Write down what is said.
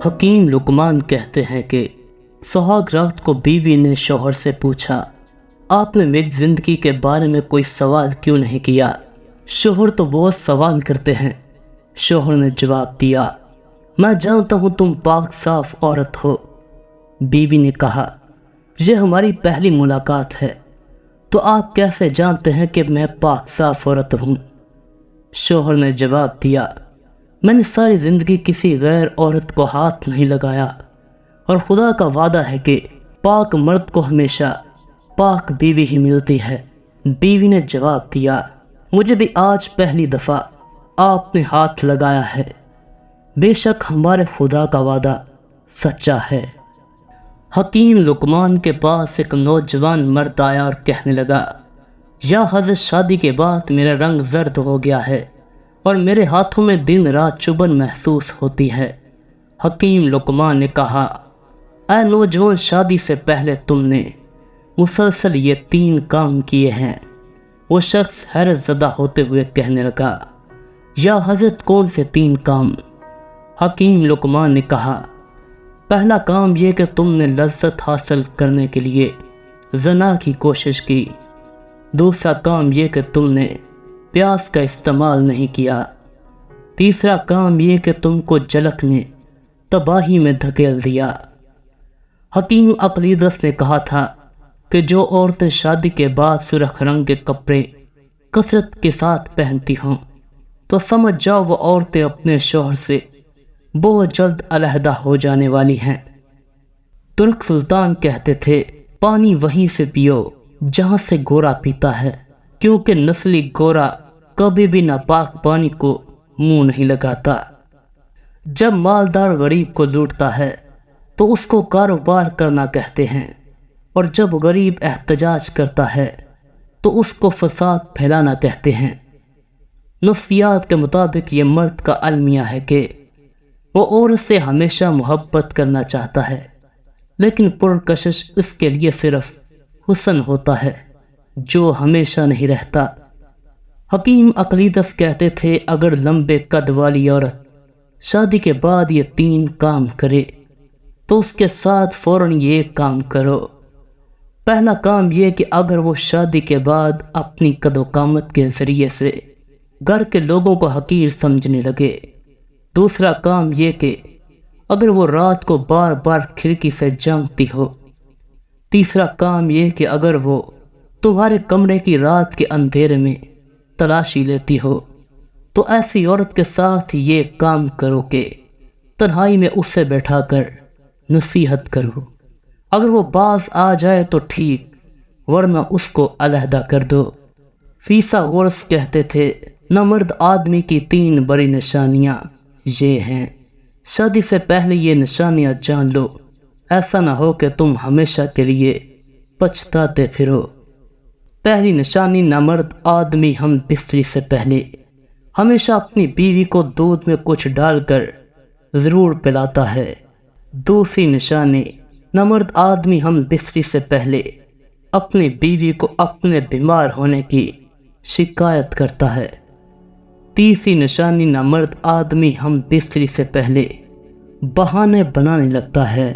حکیم لقمان کہتے ہیں کہ سہاگ رات کو بیوی نے شوہر سے پوچھا، آپ نے میری زندگی کے بارے میں کوئی سوال کیوں نہیں کیا؟ شوہر تو بہت سوال کرتے ہیں۔ شوہر نے جواب دیا، میں جانتا ہوں تم پاک صاف عورت ہو۔ بیوی نے کہا، یہ ہماری پہلی ملاقات ہے، تو آپ کیسے جانتے ہیں کہ میں پاک صاف عورت ہوں؟ شوہر نے جواب دیا، میں نے ساری زندگی کسی غیر عورت کو ہاتھ نہیں لگایا، اور خدا کا وعدہ ہے کہ پاک مرد کو ہمیشہ پاک بیوی ہی ملتی ہے۔ بیوی نے جواب دیا، مجھے بھی آج پہلی دفعہ آپ نے ہاتھ لگایا ہے، بے شک ہمارے خدا کا وعدہ سچا ہے۔ حکیم لقمان کے پاس ایک نوجوان مرد آیا اور کہنے لگا، یا حضرت، شادی کے بعد میرا رنگ زرد ہو گیا ہے اور میرے ہاتھوں میں دن رات چبھن محسوس ہوتی ہے۔ حکیم لقمان نے کہا، اے نوجوان، شادی سے پہلے تم نے مسلسل یہ 3 کام کیے ہیں۔ وہ شخص حیرت زدہ ہوتے ہوئے کہنے لگا، یا حضرت، کون سے 3 کام؟ حکیم لقمان نے کہا، پہلا کام یہ کہ تم نے لذت حاصل کرنے کے لیے زنا کی کوشش کی۔ دوسرا کام یہ کہ تم نے پیاس کا استعمال نہیں کیا۔ تیسرا کام یہ کہ تم کو جلک نے تباہی میں دھکیل دیا۔ حکیم اقلیدس نے کہا تھا کہ جو عورتیں شادی کے بعد سرخ رنگ کے کپڑے کثرت کے ساتھ پہنتی ہوں تو سمجھ جاؤ وہ عورتیں اپنے شوہر سے بہت جلد علیحدہ ہو جانے والی ہیں۔ ترک سلطان کہتے تھے، پانی وہیں سے پیو جہاں سے گورا پیتا ہے، کیونکہ نسلی گورا کبھی بھی ناپاک پانی کو منہ نہیں لگاتا۔ جب مالدار غریب کو لوٹتا ہے تو اس کو کاروبار کرنا کہتے ہیں، اور جب غریب احتجاج کرتا ہے تو اس کو فساد پھیلانا کہتے ہیں۔ نفسیات کے مطابق یہ مرد کا المیہ ہے کہ وہ عورت سے ہمیشہ محبت کرنا چاہتا ہے، لیکن پرکشش اس کے لیے صرف حسن ہوتا ہے جو ہمیشہ نہیں رہتا۔ حکیم اقلیدس کہتے تھے، اگر لمبے قد والی عورت شادی کے بعد یہ 3 کام کرے تو اس کے ساتھ فوراً یہ کام کرو۔ پہلا کام یہ کہ اگر وہ شادی کے بعد اپنی قد و قامت کے ذریعے سے گھر کے لوگوں کو حقیر سمجھنے لگے۔ دوسرا کام یہ کہ اگر وہ رات کو بار بار کھڑکی سے جھانکتی ہو۔ تیسرا کام یہ کہ اگر وہ تمہارے کمرے کی رات کے اندھیرے میں تلاشی لیتی ہو تو ایسی عورت کے ساتھ یہ کام کرو کہ تنہائی میں اسے بیٹھا کر نصیحت کرو۔ اگر وہ باز آ جائے تو ٹھیک، ورنہ اس کو علیحدہ کر دو۔ فیثاغورس کہتے تھے، نامرد آدمی کی 3 بڑی نشانیاں یہ ہیں، شادی سے پہلے یہ نشانیاں جان لو، ایسا نہ ہو کہ تم ہمیشہ کے لیے پچھتاتے پھرو۔ پہلی نشانی، نامرد آدمی ہم بستری سے پہلے ہمیشہ اپنی بیوی کو دودھ میں کچھ ڈال کر ضرور پلاتا ہے۔ دوسری نشانی، نامرد آدمی ہم بستری سے پہلے اپنی بیوی کو اپنے بیمار ہونے کی شکایت کرتا ہے۔ تیسری نشانی، نامرد آدمی ہم بستری سے پہلے بہانے بنانے لگتا ہے۔